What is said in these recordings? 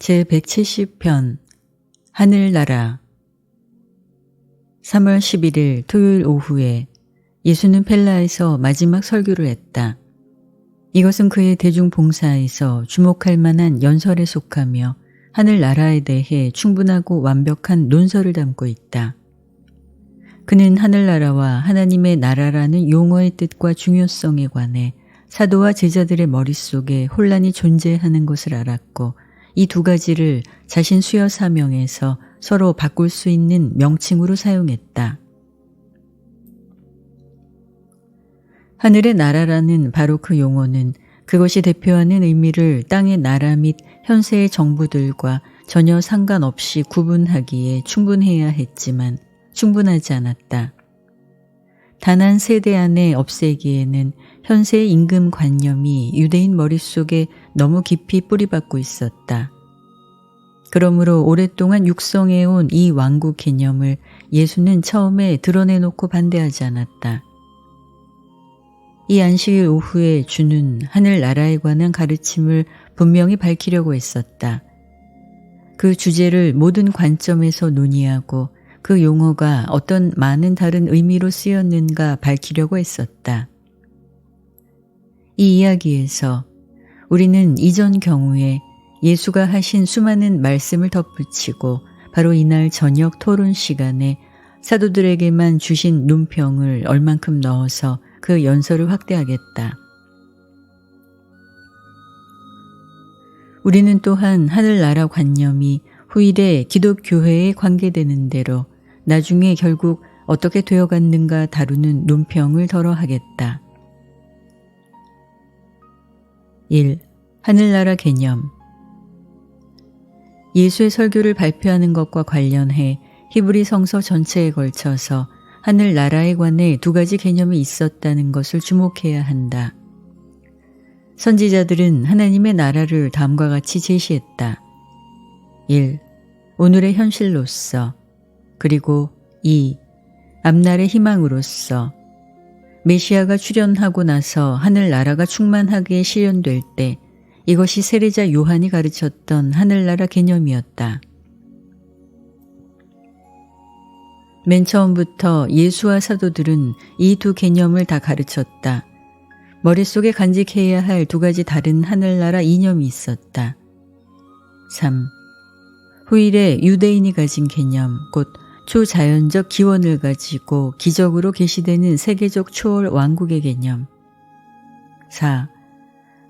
제170편 하늘나라 3월 11일 토요일 오후에 예수는 펠라에서 마지막 설교를 했다. 이것은 그의 대중봉사에서 주목할 만한 연설에 속하며 하늘나라에 대해 충분하고 완벽한 논설을 담고 있다. 그는 하늘나라와 하나님의 나라라는 용어의 뜻과 중요성에 관해 사도와 제자들의 머릿속에 혼란이 존재하는 것을 알았고 이 두 가지를 자신 수여 사명에서 서로 바꿀 수 있는 명칭으로 사용했다. 하늘의 나라라는 바로 그 용어는 그것이 대표하는 의미를 땅의 나라 및 현세의 정부들과 전혀 상관없이 구분하기에 충분해야 했지만 충분하지 않았다. 단 한 세대 안에 없애기에는 현세의 임금관념이 유대인 머릿속에 너무 깊이 뿌리박고 있었다. 그러므로 오랫동안 육성해온 이 왕국 개념을 예수는 처음에 드러내놓고 반대하지 않았다. 이 안식일 오후에 주는 하늘나라에 관한 가르침을 분명히 밝히려고 했었다. 그 주제를 모든 관점에서 논의하고 그 용어가 어떤 많은 다른 의미로 쓰였는가 밝히려고 했었다. 이 이야기에서 우리는 이전 경우에 예수가 하신 수많은 말씀을 덧붙이고 바로 이날 저녁 토론 시간에 사도들에게만 주신 논평을 얼만큼 넣어서 그 연설을 확대하겠다. 우리는 또한 하늘나라 관념이 후일에 기독교회에 관계되는 대로 나중에 결국 어떻게 되어갔는가 다루는 논평을 덜어 하겠다. 1. 하늘나라 개념. 예수의 설교를 발표하는 것과 관련해 히브리 성서 전체에 걸쳐서 하늘나라에 관해 두 가지 개념이 있었다는 것을 주목해야 한다. 선지자들은 하나님의 나라를 다음과 같이 제시했다. 1. 오늘의 현실로서, 그리고 2. 앞날의 희망으로서, 메시아가 출현하고 나서 하늘나라가 충만하게 실현될 때 이것이 세례자 요한이 가르쳤던 하늘나라 개념이었다. 맨 처음부터 예수와 사도들은 이 두 개념을 다 가르쳤다. 머릿속에 간직해야 할 두 가지 다른 하늘나라 이념이 있었다. 3. 후일에 유대인이 가진 개념, 곧 초자연적 기원을 가지고 기적으로 계시되는 세계적 초월 왕국의 개념. 4.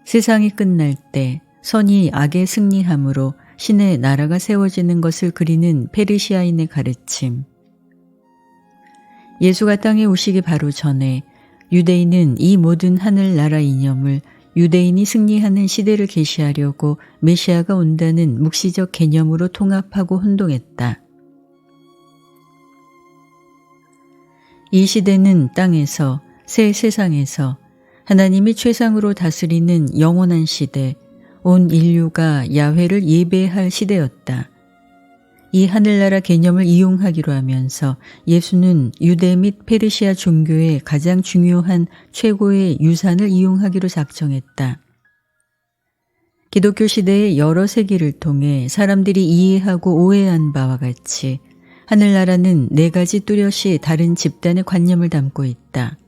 세상이 끝날 때 선이 악에 승리함으로 신의 나라가 세워지는 것을 그리는 페르시아인의 가르침. 예수가 땅에 오시기 바로 전에 유대인은 이 모든 하늘나라 이념을 유대인이 승리하는 시대를 계시하려고 메시아가 온다는 묵시적 개념으로 통합하고 혼동했다. 이 시대는 땅에서, 새 세상에서 하나님이 최상으로 다스리는 영원한 시대, 온 인류가 야훼를 예배할 시대였다. 이 하늘나라 개념을 이용하기로 하면서 예수는 유대 및 페르시아 종교의 가장 중요한 최고의 유산을 이용하기로 작정했다. 기독교 시대의 여러 세기를 통해 사람들이 이해하고 오해한 바와 같이 하늘나라는 네 가지 뚜렷이 다른 집단의 관념을 담고 있다.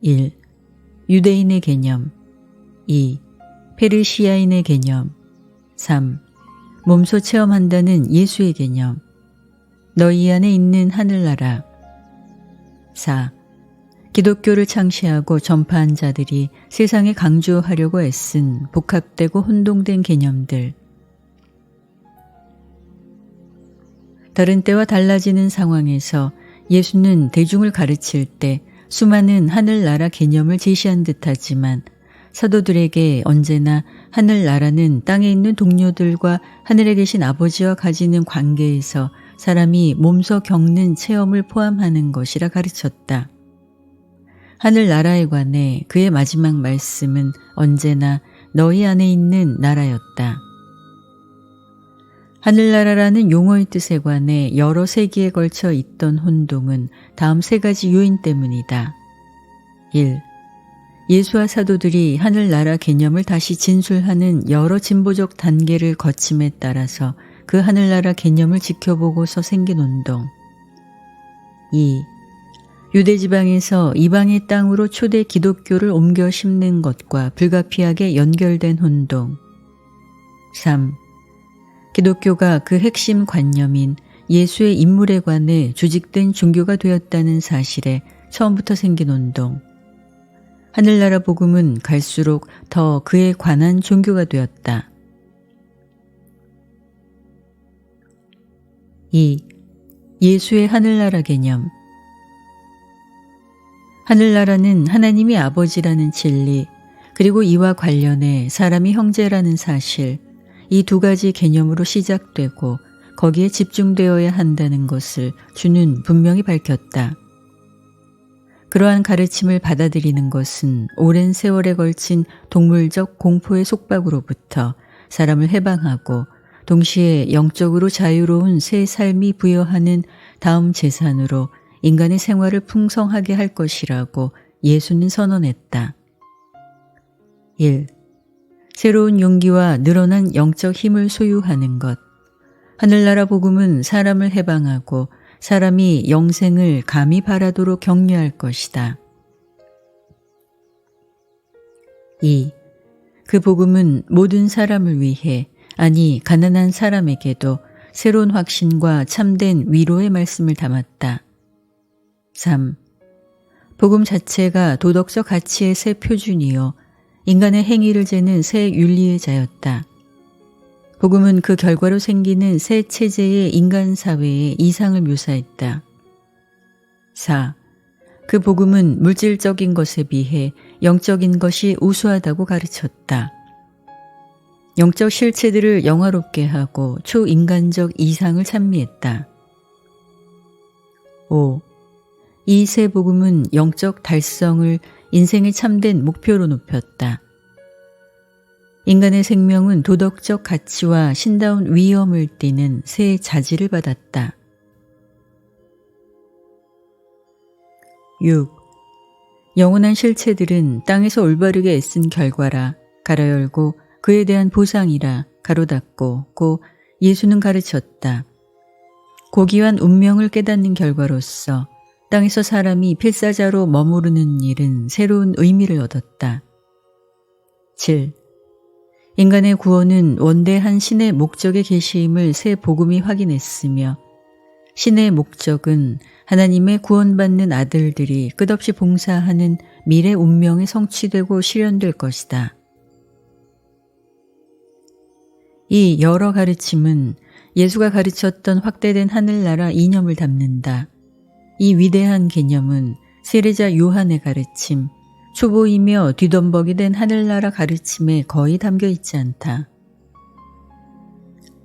1. 유대인의 개념. 2. 페르시아인의 개념. 3. 몸소 체험한다는 예수의 개념. 너희 안에 있는 하늘나라. 4. 기독교를 창시하고 전파한 자들이 세상에 강조하려고 애쓴 복합되고 혼동된 개념들. 다른 때와 달라지는 상황에서 예수는 대중을 가르칠 때 수많은 하늘나라 개념을 제시한 듯하지만 사도들에게 언제나 하늘나라는 땅에 있는 동료들과 하늘에 계신 아버지와 가지는 관계에서 사람이 몸소 겪는 체험을 포함하는 것이라 가르쳤다. 하늘나라에 관해 그의 마지막 말씀은 언제나 너희 안에 있는 나라였다. 하늘나라라는 용어의 뜻에 관해 여러 세기에 걸쳐 있던 혼동은 다음 세 가지 요인 때문이다. 1. 예수와 사도들이 하늘나라 개념을 다시 진술하는 여러 진보적 단계를 거침에 따라서 그 하늘나라 개념을 지켜보고서 생긴 운동. 2. 유대지방에서 이방의 땅으로 초대 기독교를 옮겨 심는 것과 불가피하게 연결된 운동. 3. 기독교가 그 핵심 관념인 예수의 인물에 관해 주직된 종교가 되었다는 사실에 처음부터 생긴 운동. 하늘나라 복음은 갈수록 더 그에 관한 종교가 되었다. 2. 예수의 하늘나라 개념. 하늘나라는 하나님이 아버지라는 진리, 그리고 이와 관련해 사람이 형제라는 사실, 이 두 가지 개념으로 시작되고 거기에 집중되어야 한다는 것을 주는 분명히 밝혔다. 그러한 가르침을 받아들이는 것은 오랜 세월에 걸친 동물적 공포의 속박으로부터 사람을 해방하고 동시에 영적으로 자유로운 새 삶이 부여하는 다음 재산으로 인간의 생활을 풍성하게 할 것이라고 예수는 선언했다. 1. 새로운 용기와 늘어난 영적 힘을 소유하는 것. 하늘나라 복음은 사람을 해방하고 사람이 영생을 감히 바라도록 격려할 것이다. 2. 그 복음은 모든 사람을 위해, 아니 가난한 사람에게도 새로운 확신과 참된 위로의 말씀을 담았다. 3. 복음 자체가 도덕적 가치의 새 표준이요 인간의 행위를 재는 새 윤리의 자였다. 복음은 그 결과로 생기는 새 체제의 인간 사회의 이상을 묘사했다. 4. 그 복음은 물질적인 것에 비해 영적인 것이 우수하다고 가르쳤다. 영적 실체들을 영화롭게 하고 초인간적 이상을 찬미했다. 5. 이 새 복음은 영적 달성을 인생의 참된 목표로 높였다. 인간의 생명은 도덕적 가치와 신다운 위엄을 띠는 새 자질을 받았다. 6. 영원한 실체들은 땅에서 올바르게 애쓴 결과라 가로 열고 그에 대한 보상이라 가로 닫고 고 예수는 가르쳤다. 고귀한 운명을 깨닫는 결과로서 땅에서 사람이 필사자로 머무르는 일은 새로운 의미를 얻었다. 7. 인간의 구원은 원대한 신의 목적의 계시임을 새 복음이 확인했으며 신의 목적은 하나님의 구원받는 아들들이 끝없이 봉사하는 미래 운명에 성취되고 실현될 것이다. 이 여러 가르침은 예수가 가르쳤던 확대된 하늘나라 이념을 담는다. 이 위대한 개념은 세례자 요한의 가르침, 초보이며 뒤덤벅이 된 하늘나라 가르침에 거의 담겨 있지 않다.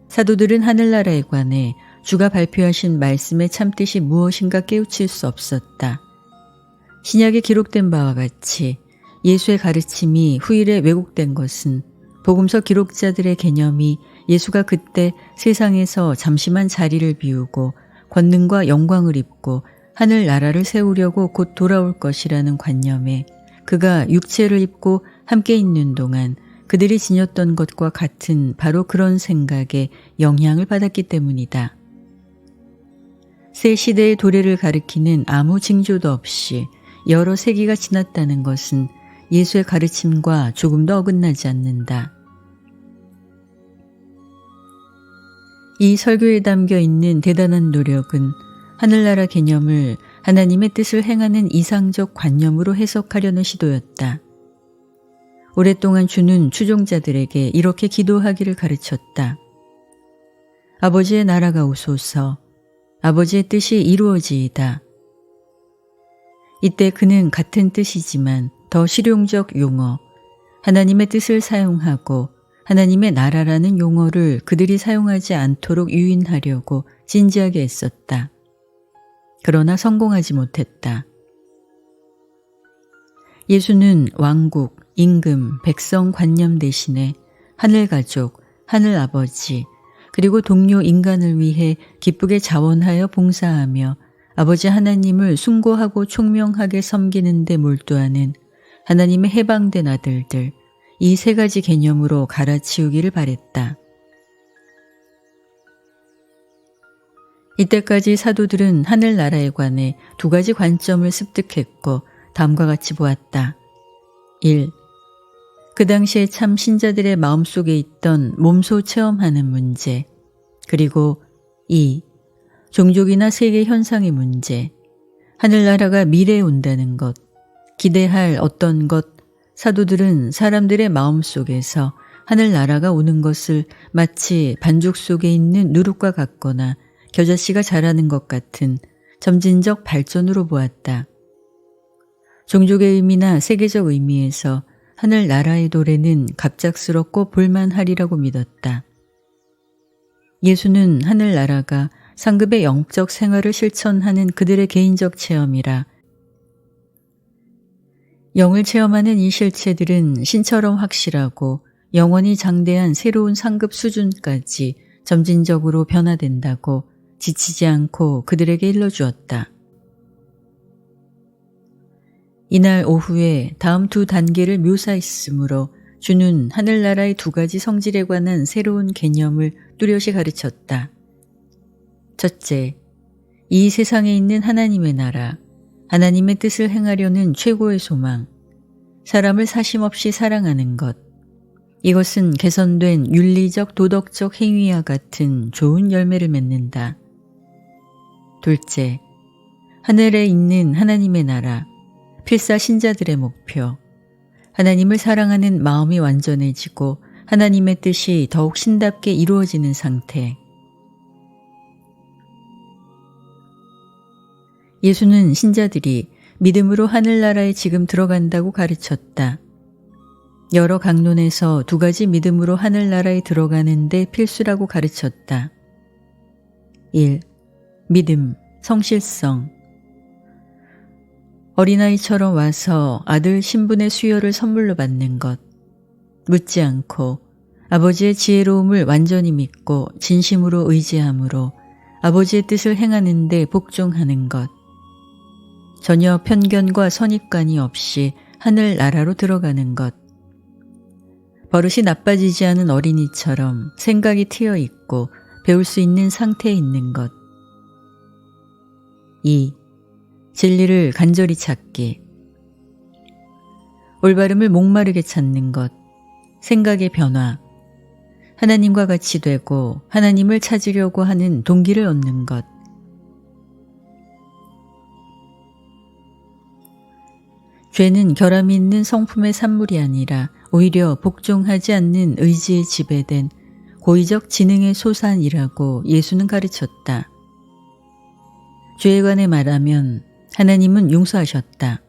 사도들은 하늘나라에 관해 주가 발표하신 말씀의 참뜻이 무엇인가 깨우칠 수 없었다. 신약에 기록된 바와 같이 예수의 가르침이 후일에 왜곡된 것은 복음서 기록자들의 개념이 예수가 그때 세상에서 잠시만 자리를 비우고 권능과 영광을 입고 하늘나라를 세우려고 곧 돌아올 것이라는 관념에 그가 육체를 입고 함께 있는 동안 그들이 지녔던 것과 같은 바로 그런 생각에 영향을 받았기 때문이다. 새 시대의 도래를 가리키는 아무 징조도 없이 여러 세기가 지났다는 것은 예수의 가르침과 조금도 어긋나지 않는다. 이 설교에 담겨 있는 대단한 노력은 하늘나라 개념을 하나님의 뜻을 행하는 이상적 관념으로 해석하려는 시도였다. 오랫동안 주는 추종자들에게 이렇게 기도하기를 가르쳤다. 아버지의 나라가 오소서, 아버지의 뜻이 이루어지이다. 이때 그는 같은 뜻이지만 더 실용적 용어, 하나님의 뜻을 사용하고 하나님의 나라라는 용어를 그들이 사용하지 않도록 유인하려고 진지하게 애썼다. 그러나 성공하지 못했다. 예수는 왕국, 임금, 백성 관념 대신에 하늘가족, 하늘아버지, 그리고 동료 인간을 위해 기쁘게 자원하여 봉사하며 아버지 하나님을 숭고하고 총명하게 섬기는 데 몰두하는 하나님의 해방된 아들들, 이 세 가지 개념으로 갈아치우기를 바랬다. 이때까지 사도들은 하늘나라에 관해 두 가지 관점을 습득했고 다음과 같이 보았다. 1. 그 당시에 참 신자들의 마음속에 있던 몸소 체험하는 문제. 그리고 2. 종족이나 세계 현상의 문제. 하늘나라가 미래에 온다는 것, 기대할 어떤 것, 사도들은 사람들의 마음속에서 하늘나라가 오는 것을 마치 반죽 속에 있는 누룩과 같거나 겨자씨가 자라는 것 같은 점진적 발전으로 보았다. 종족의 의미나 세계적 의미에서 하늘나라의 도래는 갑작스럽고 볼만하리라고 믿었다. 예수는 하늘나라가 상급의 영적 생활을 실천하는 그들의 개인적 체험이라 영을 체험하는 이 실체들은 신처럼 확실하고 영원히 장대한 새로운 상급 수준까지 점진적으로 변화된다고 지치지 않고 그들에게 일러주었다. 이날 오후에 다음 두 단계를 묘사했으므로 주는 하늘나라의 두 가지 성질에 관한 새로운 개념을 뚜렷이 가르쳤다. 첫째, 이 세상에 있는 하나님의 나라, 하나님의 뜻을 행하려는 최고의 소망, 사람을 사심없이 사랑하는 것, 이것은 개선된 윤리적 도덕적 행위와 같은 좋은 열매를 맺는다. 둘째, 하늘에 있는 하나님의 나라, 필사 신자들의 목표, 하나님을 사랑하는 마음이 완전해지고 하나님의 뜻이 더욱 신답게 이루어지는 상태. 예수는 신자들이 믿음으로 하늘나라에 지금 들어간다고 가르쳤다. 여러 강론에서 두 가지 믿음으로 하늘나라에 들어가는 데 필수라고 가르쳤다. 1. 믿음, 성실성. 어린아이처럼 와서 아들 신분의 수여를 선물로 받는 것. 묻지 않고 아버지의 지혜로움을 완전히 믿고 진심으로 의지함으로 아버지의 뜻을 행하는 데 복종하는 것. 전혀 편견과 선입관이 없이 하늘나라로 들어가는 것. 버릇이 나빠지지 않은 어린이처럼 생각이 트여 있고 배울 수 있는 상태에 있는 것. 2. 진리를 간절히 찾기. 올바름을 목마르게 찾는 것. 생각의 변화. 하나님과 같이 되고 하나님을 찾으려고 하는 동기를 얻는 것. 죄는 결함이 있는 성품의 산물이 아니라 오히려 복종하지 않는 의지에 지배된 고의적 지능의 소산이라고 예수는 가르쳤다. 죄에 관해 말하면 하나님은 용서하셨다.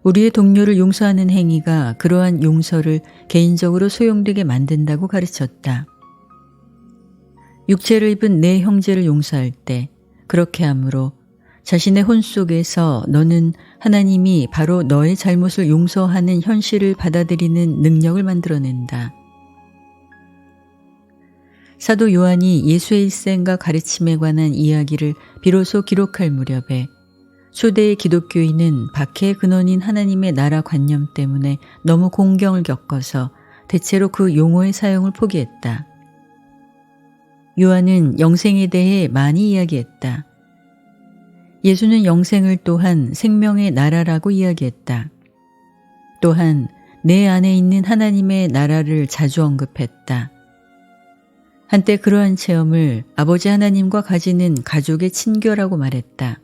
우리의 동료를 용서하는 행위가 그러한 용서를 개인적으로 소용되게 만든다고 가르쳤다. 육체를 입은 내 형제를 용서할 때 그렇게 함으로 자신의 혼 속에서 너는 하나님이 바로 너의 잘못을 용서하는 현실을 받아들이는 능력을 만들어낸다. 사도 요한이 예수의 일생과 가르침에 관한 이야기를 비로소 기록할 무렵에 초대의 기독교인은 박해의 근원인 하나님의 나라 관념 때문에 너무 공경을 겪어서 대체로 그 용어의 사용을 포기했다. 요한은 영생에 대해 많이 이야기했다. 예수는 영생을 또한 생명의 나라라고 이야기했다. 또한 내 안에 있는 하나님의 나라를 자주 언급했다. 한때 그러한 체험을 아버지 하나님과 가지는 가족의 친교라고 말했다.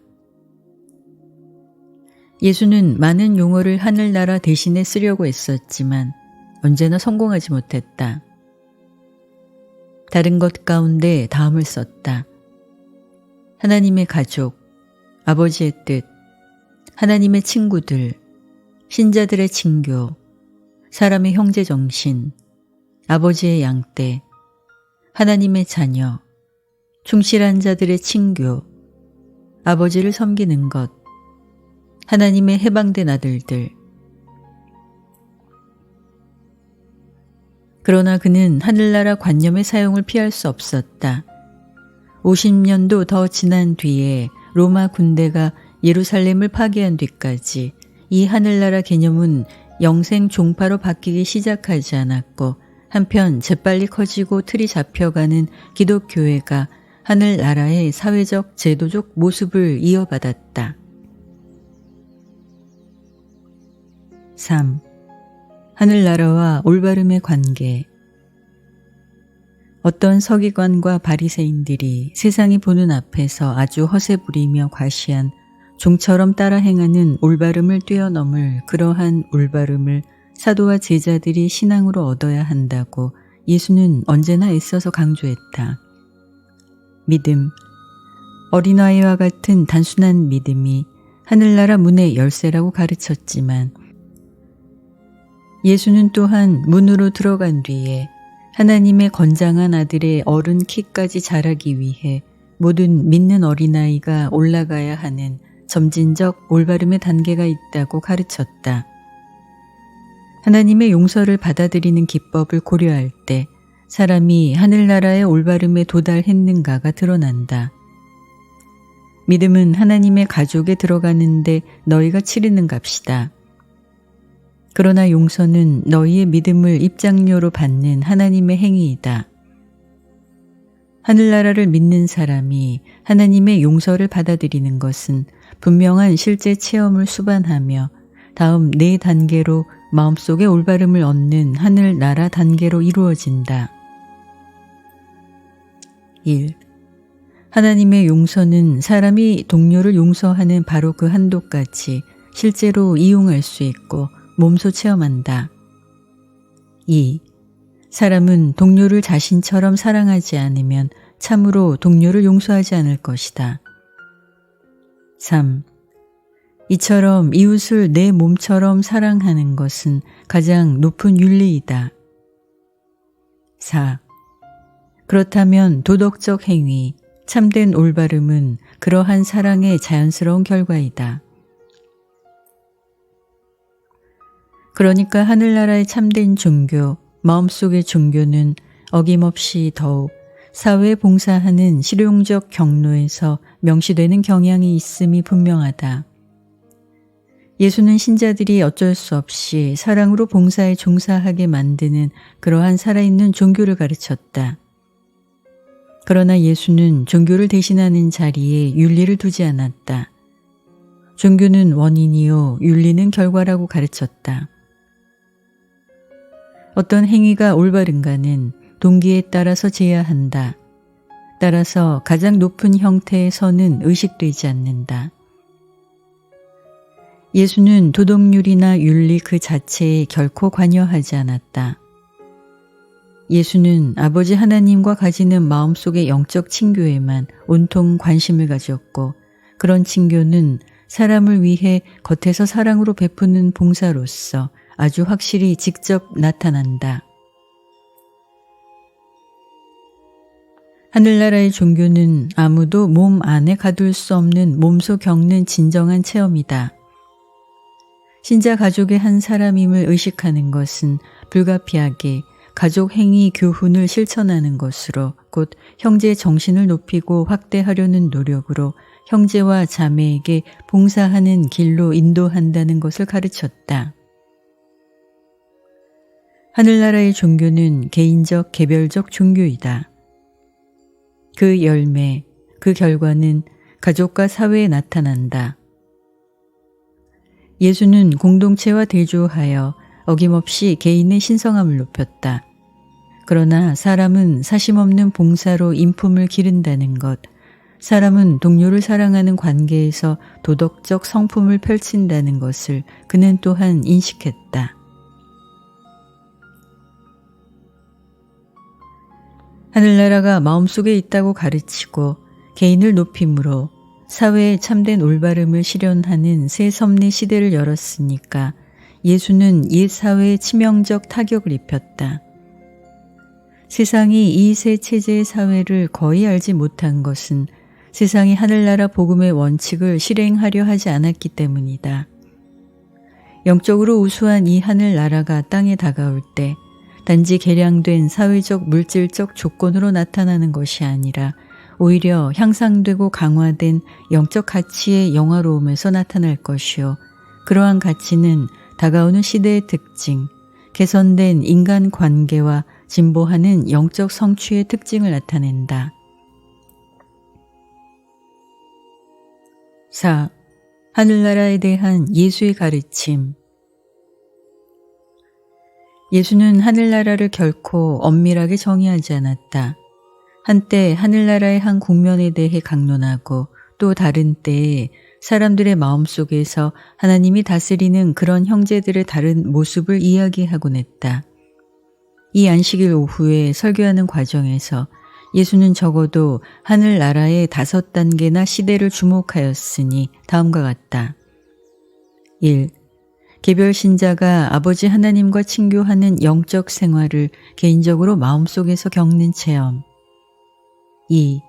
예수는 많은 용어를 하늘나라 대신에 쓰려고 했었지만 언제나 성공하지 못했다. 다른 것 가운데 다음을 썼다. 하나님의 가족, 아버지의 뜻, 하나님의 친구들, 신자들의 친교, 사람의 형제정신, 아버지의 양떼, 하나님의 자녀, 충실한 자들의 친교, 아버지를 섬기는 것, 하나님의 해방된 아들들. 그러나 그는 하늘나라 관념의 사용을 피할 수 없었다. 50년도 더 지난 뒤에 로마 군대가 예루살렘을 파괴한 뒤까지 이 하늘나라 개념은 영생 종파로 바뀌기 시작하지 않았고 한편 재빨리 커지고 틀이 잡혀가는 기독교회가 하늘나라의 사회적 제도적 모습을 이어받았다. 3. 하늘나라와 올바름의 관계. 어떤 서기관과 바리새인들이 세상이 보는 앞에서 아주 허세 부리며 과시한 종처럼 따라 행하는 올바름을 뛰어넘을 그러한 올바름을 사도와 제자들이 신앙으로 얻어야 한다고 예수는 언제나 애써서 강조했다. 믿음, 어린아이와 같은 단순한 믿음이 하늘나라 문의 열쇠라고 가르쳤지만 예수는 또한 문으로 들어간 뒤에 하나님의 건장한 아들의 어른 키까지 자라기 위해 모든 믿는 어린아이가 올라가야 하는 점진적 올바름의 단계가 있다고 가르쳤다. 하나님의 용서를 받아들이는 기법을 고려할 때 사람이 하늘나라의 올바름에 도달했는가가 드러난다. 믿음은 하나님의 가족에 들어가는데 너희가 치르는 값이다. 그러나 용서는 너희의 믿음을 입장료로 받는 하나님의 행위이다. 하늘나라를 믿는 사람이 하나님의 용서를 받아들이는 것은 분명한 실제 체험을 수반하며 다음 4단계로 마음속의 올바름을 얻는 하늘나라 단계로 이루어진다. 1. 하나님의 용서는 사람이 동료를 용서하는 바로 그 한도까지 실제로 이용할 수 있고 몸소 체험한다. 2. 사람은 동료를 자신처럼 사랑하지 않으면 참으로 동료를 용서하지 않을 것이다. 3. 이처럼 이웃을 내 몸처럼 사랑하는 것은 가장 높은 윤리이다. 4. 그렇다면 도덕적 행위, 참된 올바름은 그러한 사랑의 자연스러운 결과이다. 그러니까 하늘나라의 참된 종교, 마음속의 종교는 어김없이 더욱 사회에 봉사하는 실용적 경로에서 명시되는 경향이 있음이 분명하다. 예수는 신자들이 어쩔 수 없이 사랑으로 봉사에 종사하게 만드는 그러한 살아있는 종교를 가르쳤다. 그러나 예수는 종교를 대신하는 자리에 윤리를 두지 않았다. 종교는 원인이요 윤리는 결과라고 가르쳤다. 어떤 행위가 올바른가는 동기에 따라서 제야한다. 따라서 가장 높은 형태에서는 의식되지 않는다. 예수는 도덕률이나 윤리 그 자체에 결코 관여하지 않았다. 예수는 아버지 하나님과 가지는 마음속의 영적 친교에만 온통 관심을 가졌고 그런 친교는 사람을 위해 겉에서 사랑으로 베푸는 봉사로서 아주 확실히 직접 나타난다. 하늘나라의 종교는 아무도 몸 안에 가둘 수 없는 몸소 겪는 진정한 체험이다. 신자 가족의 한 사람임을 의식하는 것은 불가피하게 가족 행위 교훈을 실천하는 것으로 곧 형제의 정신을 높이고 확대하려는 노력으로 형제와 자매에게 봉사하는 길로 인도한다는 것을 가르쳤다. 하늘나라의 종교는 개인적 개별적 종교이다. 그 열매, 그 결과는 가족과 사회에 나타난다. 예수는 공동체와 대조하여 어김없이 개인의 신성함을 높였다. 그러나 사람은 사심없는 봉사로 인품을 기른다는 것, 사람은 동료를 사랑하는 관계에서 도덕적 성품을 펼친다는 것을 그는 또한 인식했다. 하늘나라가 마음속에 있다고 가르치고 개인을 높임으로 사회에 참된 올바름을 실현하는 새 섭리 시대를 열었으니까 예수는 옛 사회에 치명적 타격을 입혔다. 세상이 이 새 체제의 사회를 거의 알지 못한 것은 세상이 하늘나라 복음의 원칙을 실행하려 하지 않았기 때문이다. 영적으로 우수한 이 하늘나라가 땅에 다가올 때 단지 개량된 사회적 물질적 조건으로 나타나는 것이 아니라 오히려 향상되고 강화된 영적 가치의 영화로움에서 나타날 것이요. 그러한 가치는 다가오는 시대의 특징, 개선된 인간 관계와 진보하는 영적 성취의 특징을 나타낸다. 4. 하늘나라에 대한 예수의 가르침. 예수는 하늘나라를 결코 엄밀하게 정의하지 않았다. 한때 하늘나라의 한 국면에 대해 강론하고 또 다른 때에 사람들의 마음속에서 하나님이 다스리는 그런 형제들의 다른 모습을 이야기하곤 했다. 이 안식일 오후에 설교하는 과정에서 예수는 적어도 하늘나라의 5단계나 시대를 주목하였으니 다음과 같다. 1. 개별 신자가 아버지 하나님과 친교하는 영적 생활을 개인적으로 마음속에서 겪는 체험. 2.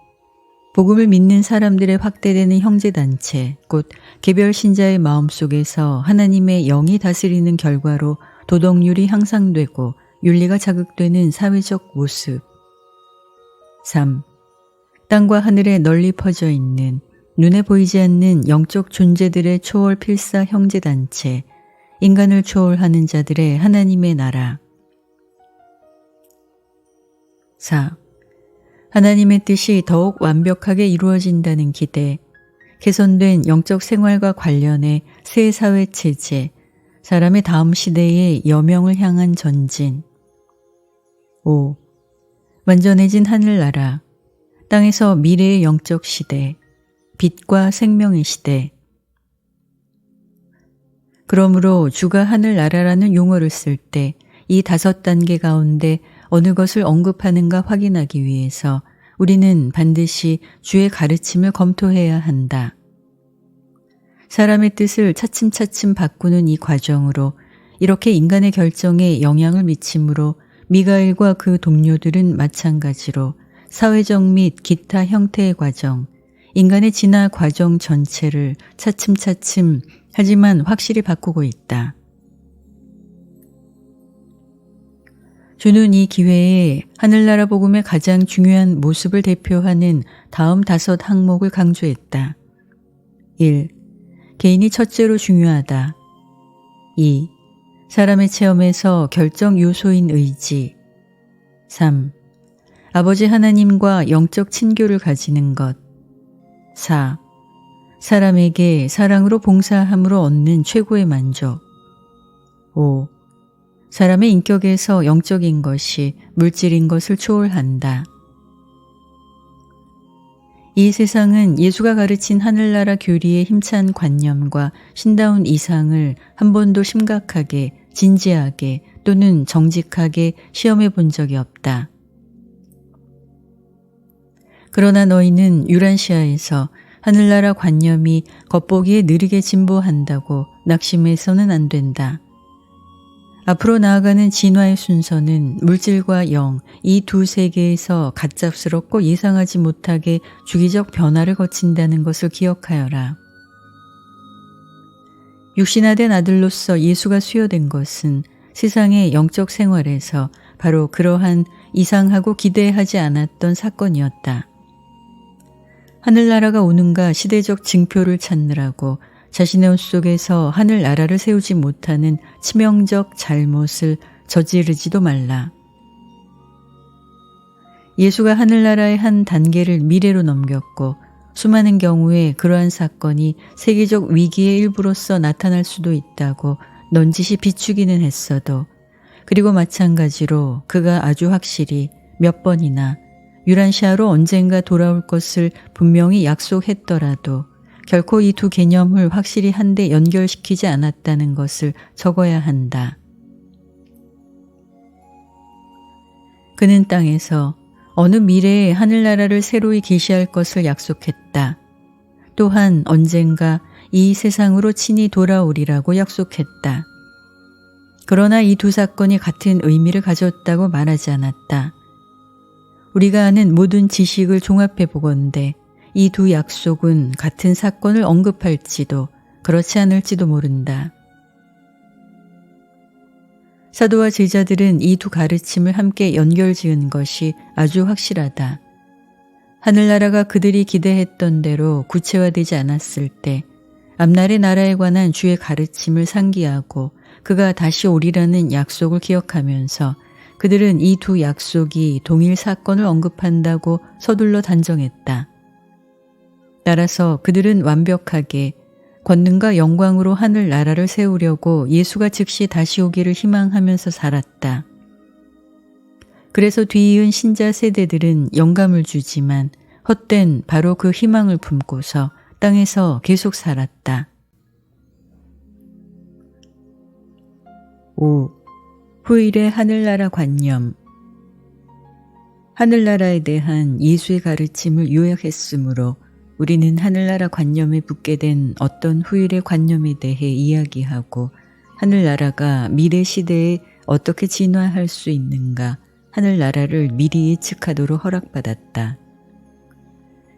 복음을 믿는 사람들의 확대되는 형제단체, 곧 개별 신자의 마음속에서 하나님의 영이 다스리는 결과로 도덕률이 향상되고 윤리가 자극되는 사회적 모습. 3. 땅과 하늘에 널리 퍼져 있는 눈에 보이지 않는 영적 존재들의 초월 필사 형제단체, 인간을 초월하는 자들의 하나님의 나라. 4. 하나님의 뜻이 더욱 완벽하게 이루어진다는 기대, 개선된 영적 생활과 관련해 새 사회 체제, 사람의 다음 시대의 여명을 향한 전진. 5. 완전해진 하늘나라, 땅에서 미래의 영적 시대, 빛과 생명의 시대. 그러므로 주가 하늘나라라는 용어를 쓸 때 이 5단계 가운데 어느 것을 언급하는가 확인하기 위해서 우리는 반드시 주의 가르침을 검토해야 한다. 사람의 뜻을 차츰차츰 바꾸는 이 과정으로 이렇게 인간의 결정에 영향을 미치므로 미가엘과 그 동료들은 마찬가지로 사회적 및 기타 형태의 과정, 인간의 진화 과정 전체를 차츰차츰 하지만 확실히 바꾸고 있다. 주는 이 기회에 하늘나라 복음의 가장 중요한 모습을 대표하는 다음 5 항목을 강조했다. 1. 개인이 첫째로 중요하다. 2. 사람의 체험에서 결정 요소인 의지. 3. 아버지 하나님과 영적 친교를 가지는 것. 4. 사람에게 사랑으로 봉사함으로 얻는 최고의 만족. 5. 사람의 인격에서 영적인 것이 물질인 것을 초월한다. 이 세상은 예수가 가르친 하늘나라 교리의 힘찬 관념과 신다운 이상을 한 번도 심각하게, 진지하게 또는 정직하게 시험해 본 적이 없다. 그러나 너희는 유란시아에서 하늘나라 관념이 겉보기에 느리게 진보한다고 낙심해서는 안 된다. 앞으로 나아가는 진화의 순서는 물질과 영, 이 2 세계에서 가짭스럽고 예상하지 못하게 주기적 변화를 거친다는 것을 기억하여라. 육신화된 아들로서 예수가 수여된 것은 세상의 영적 생활에서 바로 그러한 이상하고 기대하지 않았던 사건이었다. 하늘나라가 오는가 시대적 징표를 찾느라고 자신의 옷 속에서 하늘나라를 세우지 못하는 치명적 잘못을 저지르지도 말라. 예수가 하늘나라의 한 단계를 미래로 넘겼고 수많은 경우에 그러한 사건이 세계적 위기의 일부로서 나타날 수도 있다고 넌지시 비추기는 했어도, 그리고 마찬가지로 그가 아주 확실히 몇 번이나 유란시아로 언젠가 돌아올 것을 분명히 약속했더라도 결코 이 2 개념을 확실히 한데 연결시키지 않았다는 것을 적어야 한다. 그는 땅에서 어느 미래에 하늘나라를 새로이 계시할 것을 약속했다. 또한 언젠가 이 세상으로 친히 돌아오리라고 약속했다. 그러나 이 2 사건이 같은 의미를 가졌다고 말하지 않았다. 우리가 아는 모든 지식을 종합해 보건대 이 2 약속은 같은 사건을 언급할지도 그렇지 않을지도 모른다. 사도와 제자들은 이 2 가르침을 함께 연결지은 것이 아주 확실하다. 하늘나라가 그들이 기대했던 대로 구체화되지 않았을 때 앞날의 나라에 관한 주의 가르침을 상기하고 그가 다시 오리라는 약속을 기억하면서 그들은 이 두 약속이 동일 사건을 언급한다고 서둘러 단정했다. 따라서 그들은 완벽하게 권능과 영광으로 하늘 나라를 세우려고 예수가 즉시 다시 오기를 희망하면서 살았다. 그래서 뒤이은 신자 세대들은 영감을 주지만 헛된 바로 그 희망을 품고서 땅에서 계속 살았다. 5. 후일의 하늘나라 관념. 하늘나라에 대한 예수의 가르침을 요약했으므로 우리는 하늘나라 관념에 붙게 된 어떤 후일의 관념에 대해 이야기하고 하늘나라가 미래 시대에 어떻게 진화할 수 있는가 하늘나라를 미리 예측하도록 허락받았다.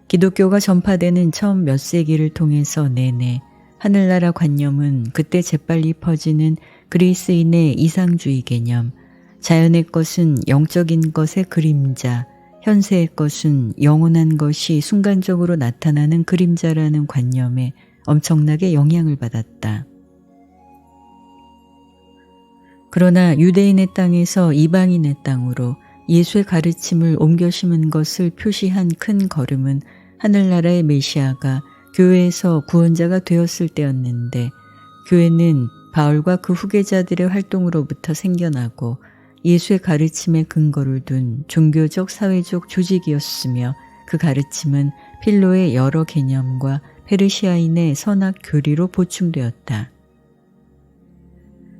기독교가 전파되는 처음 몇 세기를 통해서 내내 하늘나라 관념은 그때 재빨리 퍼지는 그리스인의 이상주의 개념, 자연의 것은 영적인 것의 그림자, 현세의 것은 영원한 것이 순간적으로 나타나는 그림자라는 관념에 엄청나게 영향을 받았다. 그러나 유대인의 땅에서 이방인의 땅으로 예수의 가르침을 옮겨 심은 것을 표시한 큰 걸음은 하늘나라의 메시아가 교회에서 구원자가 되었을 때였는데 교회는 바울과 그 후계자들의 활동으로부터 생겨나고 예수의 가르침에 근거를 둔 종교적 사회적 조직이었으며 그 가르침은 필로의 여러 개념과 페르시아인의 선악 교리로 보충되었다.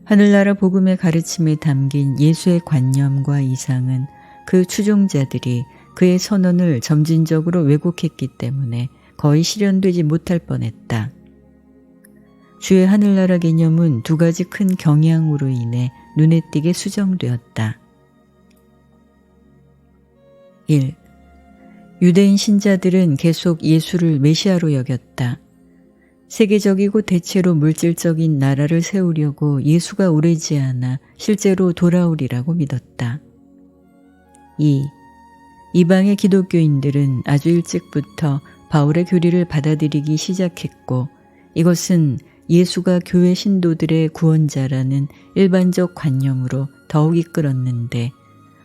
하늘나라 복음의 가르침에 담긴 예수의 관념과 이상은 그 추종자들이 그의 선언을 점진적으로 왜곡했기 때문에 거의 실현되지 못할 뻔했다. 주의 하늘나라 개념은 두 가지 큰 경향으로 인해 눈에 띄게 수정되었다. 1. 유대인 신자들은 계속 예수를 메시아로 여겼다. 세계적이고 대체로 물질적인 나라를 세우려고 예수가 오래지 않아 실제로 돌아오리라고 믿었다. 2. 이방의 기독교인들은 아주 일찍부터 바울의 교리를 받아들이기 시작했고 이것은 예수가 교회 신도들의 구원자라는 일반적 관념으로 더욱 이끌었는데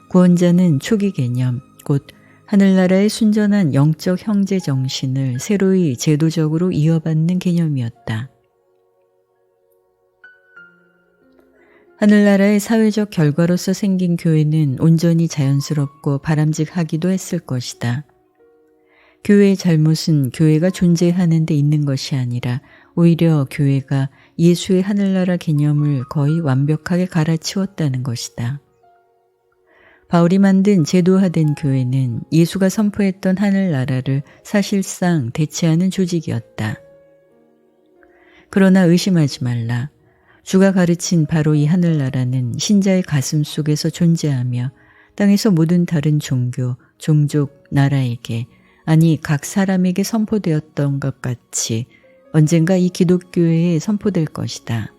구원자는 초기 개념, 곧 하늘나라의 순전한 영적 형제 정신을 새로이 제도적으로 이어받는 개념이었다. 하늘나라의 사회적 결과로서 생긴 교회는 온전히 자연스럽고 바람직하기도 했을 것이다. 교회의 잘못은 교회가 존재하는 데 있는 것이 아니라 오히려 교회가 예수의 하늘나라 개념을 거의 완벽하게 갈아치웠다는 것이다. 바울이 만든 제도화된 교회는 예수가 선포했던 하늘나라를 사실상 대체하는 조직이었다. 그러나 의심하지 말라. 주가 가르친 바로 이 하늘나라는 신자의 가슴 속에서 존재하며 땅에서 모든 다른 종교, 종족, 나라에게 아니 각 사람에게 선포되었던 것 같이 언젠가 이 기독교회에 선포될 것이다.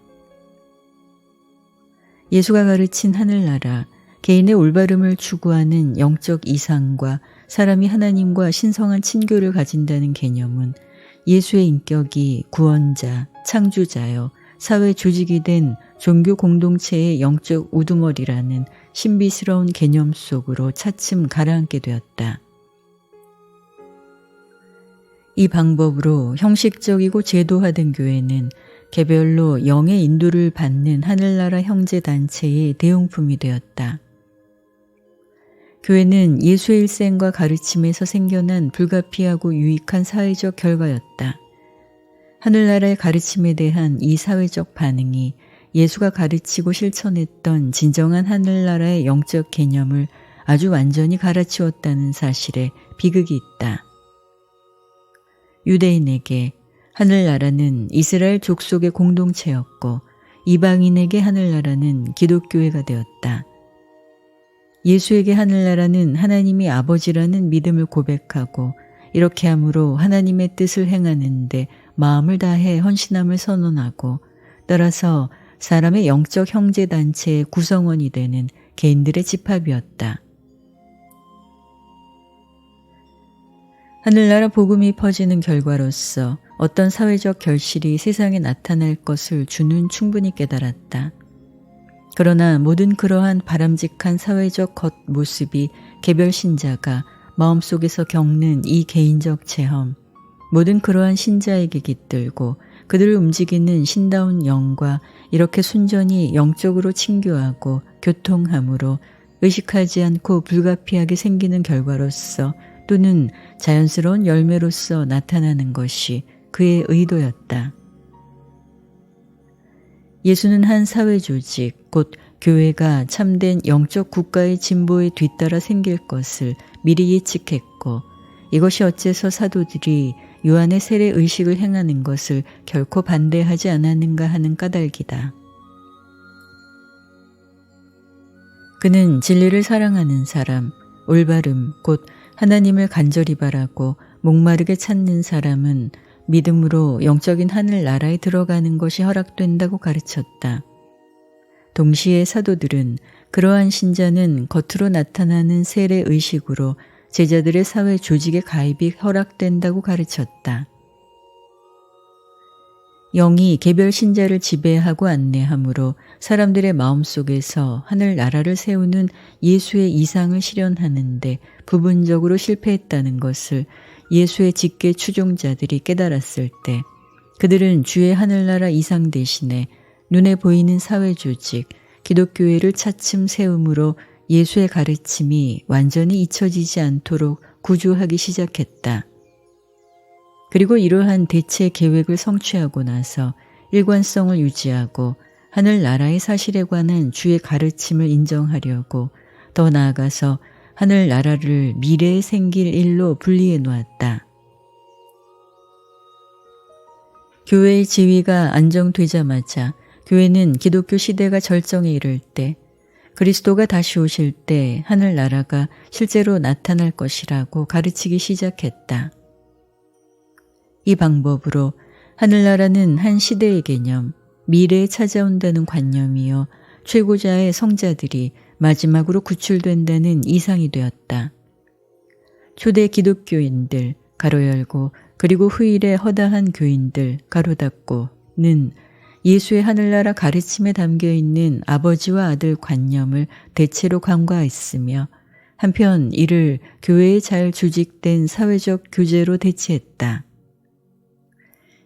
예수가 가르친 하늘나라, 개인의 올바름을 추구하는 영적 이상과 사람이 하나님과 신성한 친교를 가진다는 개념은 예수의 인격이 구원자, 창조자여, 사회 조직이 된 종교 공동체의 영적 우두머리라는 신비스러운 개념 속으로 차츰 가라앉게 되었다. 이 방법으로 형식적이고 제도화된 교회는 개별로 영의 인도를 받는 하늘나라 형제단체의 대용품이 되었다. 교회는 예수의 일생과 가르침에서 생겨난 불가피하고 유익한 사회적 결과였다. 하늘나라의 가르침에 대한 이 사회적 반응이 예수가 가르치고 실천했던 진정한 하늘나라의 영적 개념을 아주 완전히 갈아치웠다는 사실에 비극이 있다. 유대인에게 하늘나라는 이스라엘 족속의 공동체였고 이방인에게 하늘나라는 기독교회가 되었다. 예수에게 하늘나라는 하나님이 아버지라는 믿음을 고백하고 이렇게 함으로 하나님의 뜻을 행하는데 마음을 다해 헌신함을 선언하고 따라서 사람의 영적 형제단체의 구성원이 되는 개인들의 집합이었다. 하늘나라 복음이 퍼지는 결과로서 어떤 사회적 결실이 세상에 나타날 것을 주는 충분히 깨달았다. 그러나 모든 그러한 바람직한 사회적 겉모습이 개별 신자가 마음속에서 겪는 이 개인적 체험, 모든 그러한 신자에게 깃들고 그들을 움직이는 신다운 영과 이렇게 순전히 영적으로 친교하고 교통함으로 의식하지 않고 불가피하게 생기는 결과로서 또는 자연스러운 열매로서 나타나는 것이 그의 의도였다. 예수는 한 사회조직, 곧 교회가 참된 영적 국가의 진보에 뒤따라 생길 것을 미리 예측했고 이것이 어째서 사도들이 요한의 세례 의식을 행하는 것을 결코 반대하지 않았는가 하는 까닭이다. 그는 진리를 사랑하는 사람, 올바름, 곧 하나님을 간절히 바라고 목마르게 찾는 사람은 믿음으로 영적인 하늘나라에 들어가는 것이 허락된다고 가르쳤다. 동시에 사도들은 그러한 신자는 겉으로 나타나는 세례 의식으로 제자들의 사회 조직의 가입이 허락된다고 가르쳤다. 영이 개별 신자를 지배하고 안내하므로 사람들의 마음속에서 하늘나라를 세우는 예수의 이상을 실현하는데 부분적으로 실패했다는 것을 예수의 직계 추종자들이 깨달았을 때 그들은 주의 하늘나라 이상 대신에 눈에 보이는 사회 조직, 기독교회를 차츰 세움으로 예수의 가르침이 완전히 잊혀지지 않도록 구조하기 시작했다. 그리고 이러한 대체 계획을 성취하고 나서 일관성을 유지하고 하늘나라의 사실에 관한 주의 가르침을 인정하려고 더 나아가서 하늘나라를 미래에 생길 일로 분리해 놓았다. 교회의 지위가 안정되자마자 교회는 기독교 시대가 절정에 이를 때 그리스도가 다시 오실 때 하늘나라가 실제로 나타날 것이라고 가르치기 시작했다. 이 방법으로 하늘나라는 한 시대의 개념, 미래에 찾아온다는 관념이요 최고자의 성자들이 마지막으로 구출된다는 이상이 되었다. 초대 기독교인들, 가로 열고 그리고 후일의 허다한 교인들, 가로 닫고는 예수의 하늘나라 가르침에 담겨있는 아버지와 아들 관념을 대체로 간과했으며 한편 이를 교회에 잘 조직된 사회적 교제로 대체했다.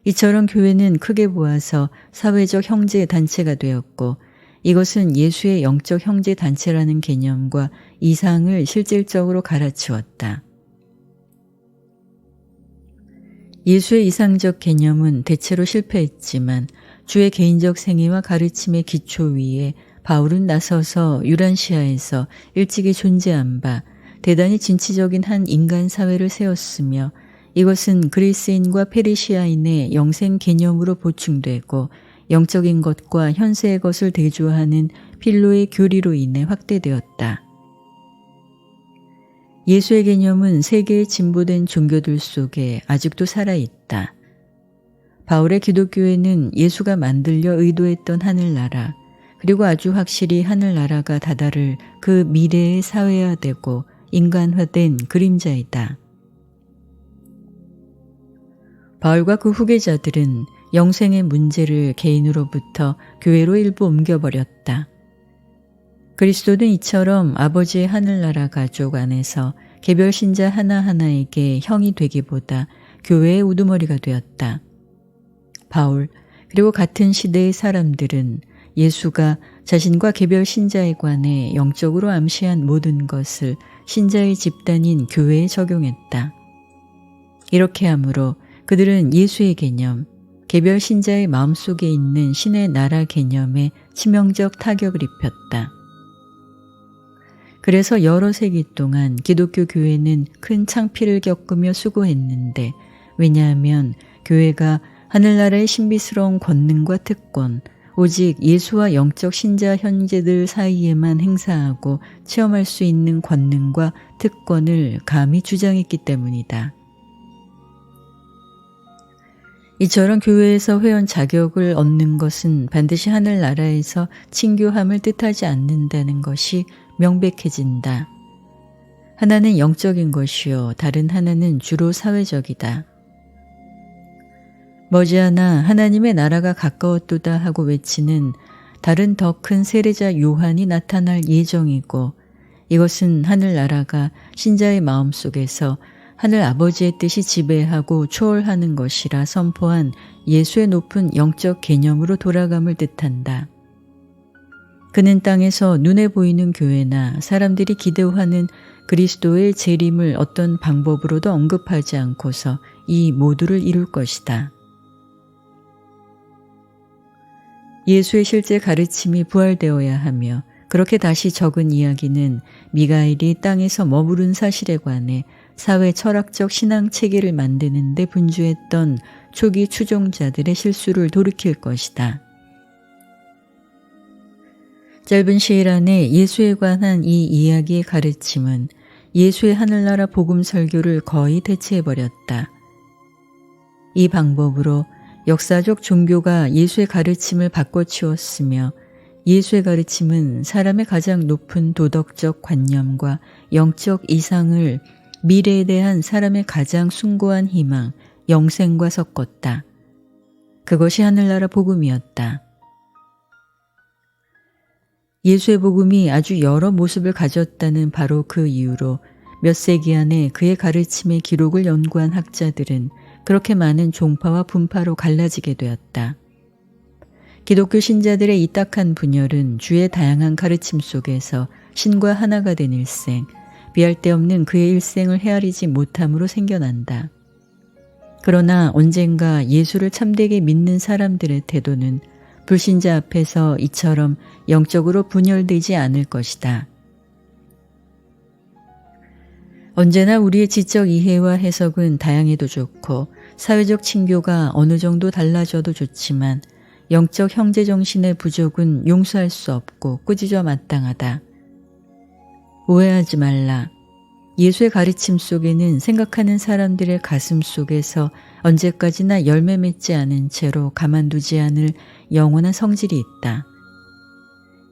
이처럼 교회는 크게 보아서 사회적 형제 단체가 되었고 이것은 예수의 영적 형제 단체라는 개념과 이상을 실질적으로 갈아치웠다. 예수의 이상적 개념은 대체로 실패했지만 주의 개인적 생애와 가르침의 기초 위에 바울은 나서서 유란시아에서 일찍이 존재한 바 대단히 진취적인 한 인간 사회를 세웠으며 이것은 그리스인과 페르시아인의 영생 개념으로 보충되고 영적인 것과 현세의 것을 대조하는 필로의 교리로 인해 확대되었다. 예수의 개념은 세계의 진보된 종교들 속에 아직도 살아있다. 바울의 기독교회는 예수가 만들려 의도했던 하늘나라, 그리고 아주 확실히 하늘나라가 다다를 그 미래의 사회화되고 인간화된 그림자이다. 바울과 그 후계자들은 영생의 문제를 개인으로부터 교회로 일부 옮겨버렸다. 그리스도는 이처럼 아버지의 하늘나라 가족 안에서 개별 신자 하나하나에게 형이 되기보다 교회의 우두머리가 되었다. 바울 그리고 같은 시대의 사람들은 예수가 자신과 개별 신자에 관해 영적으로 암시한 모든 것을 신자의 집단인 교회에 적용했다. 이렇게 함으로 그들은 예수의 개념, 개별 신자의 마음속에 있는 신의 나라 개념에 치명적 타격을 입혔다. 그래서 여러 세기 동안 기독교 교회는 큰 창피를 겪으며 수고했는데 왜냐하면 교회가 하늘나라의 신비스러운 권능과 특권, 오직 예수와 영적 신자 형제들 사이에만 행사하고 체험할 수 있는 권능과 특권을 감히 주장했기 때문이다. 이처럼 교회에서 회원 자격을 얻는 것은 반드시 하늘나라에서 친교함을 뜻하지 않는다는 것이 명백해진다. 하나는 영적인 것이요 다른 하나는 주로 사회적이다. 머지않아 하나님의 나라가 가까웠도다 하고 외치는 다른 더 큰 세례자 요한이 나타날 예정이고, 이것은 하늘나라가 신자의 마음속에서 하늘 아버지의 뜻이 지배하고 초월하는 것이라 선포한 예수의 높은 영적 개념으로 돌아감을 뜻한다. 그는 땅에서 눈에 보이는 교회나 사람들이 기대하는 그리스도의 재림을 어떤 방법으로도 언급하지 않고서 이 모두를 이룰 것이다. 예수의 실제 가르침이 부활되어야 하며 그렇게 다시 적은 이야기는 미가엘이 땅에서 머무른 사실에 관해 사회 철학적 신앙 체계를 만드는 데 분주했던 초기 추종자들의 실수를 돌이킬 것이다. 짧은 시일 안에 예수에 관한 이 이야기의 가르침은 예수의 하늘나라 복음 설교를 거의 대체해버렸다. 이 방법으로 역사적 종교가 예수의 가르침을 바꿔치웠으며 예수의 가르침은 사람의 가장 높은 도덕적 관념과 영적 이상을 미래에 대한 사람의 가장 숭고한 희망, 영생과 섞었다. 그것이 하늘나라 복음이었다. 예수의 복음이 아주 여러 모습을 가졌다는 바로 그 이유로 몇 세기 안에 그의 가르침의 기록을 연구한 학자들은 그렇게 많은 종파와 분파로 갈라지게 되었다. 기독교 신자들의 이 딱한 분열은 주의 다양한 가르침 속에서 신과 하나가 된 일생, 비할 데 없는 그의 일생을 헤아리지 못함으로 생겨난다. 그러나 언젠가 예수를 참되게 믿는 사람들의 태도는 불신자 앞에서 이처럼 영적으로 분열되지 않을 것이다. 언제나 우리의 지적 이해와 해석은 다양해도 좋고 사회적 층교가 어느 정도 달라져도 좋지만 영적 형제정신의 부족은 용서할 수 없고 꾸짖어 마땅하다. 오해하지 말라. 예수의 가르침 속에는 생각하는 사람들의 가슴 속에서 언제까지나 열매 맺지 않은 채로 가만두지 않을 영원한 성질이 있다.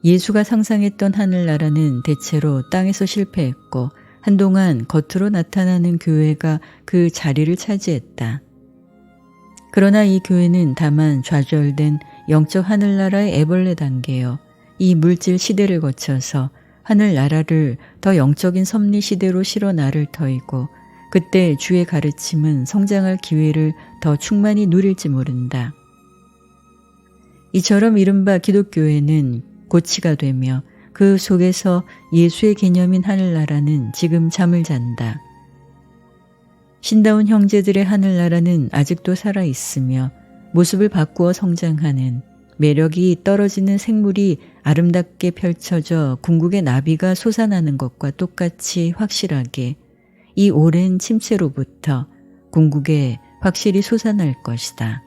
예수가 상상했던 하늘나라는 대체로 땅에서 실패했고 한동안 겉으로 나타나는 교회가 그 자리를 차지했다. 그러나 이 교회는 다만 좌절된 영적 하늘나라의 애벌레 단계여 이 물질 시대를 거쳐서 하늘나라를 더 영적인 섭리 시대로 실어 나를 터이고 그때 주의 가르침은 성장할 기회를 더 충만히 누릴지 모른다. 이처럼 이른바 기독교회는 고치가 되며 그 속에서 예수의 개념인 하늘나라는 지금 잠을 잔다. 신다운 형제들의 하늘나라는 아직도 살아있으며 모습을 바꾸어 성장하는 매력이 떨어지는 생물이 아름답게 펼쳐져 궁극의 나비가 솟아나는 것과 똑같이 확실하게 이 오랜 침체로부터 궁극에 확실히 솟아날 것이다.